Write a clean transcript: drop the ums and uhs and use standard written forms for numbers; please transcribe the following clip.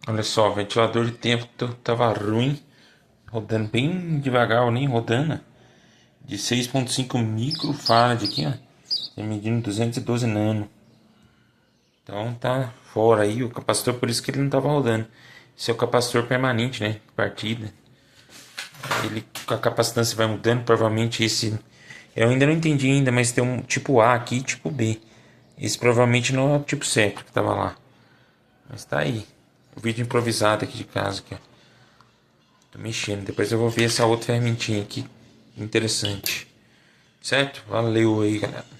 Olha só, o ventilador de tempo tava ruim, rodando bem devagar, nem rodando. De 6,5 microfarad aqui, ó. Tá medindo 212 nano. Então tá fora aí o capacitor, por isso que ele não tava rodando. Esse é o capacitor permanente, né? Partida. Ele com a capacitância vai mudando, provavelmente esse. Eu ainda não entendi ainda, mas tem um tipo A aqui e tipo B. Esse provavelmente não é o tipo certo que tava lá. Mas tá aí. O vídeo improvisado aqui de casa aqui, ó. Tô mexendo. Depois eu vou ver essa outra fermentinha aqui. Interessante. Certo? Valeu aí, galera.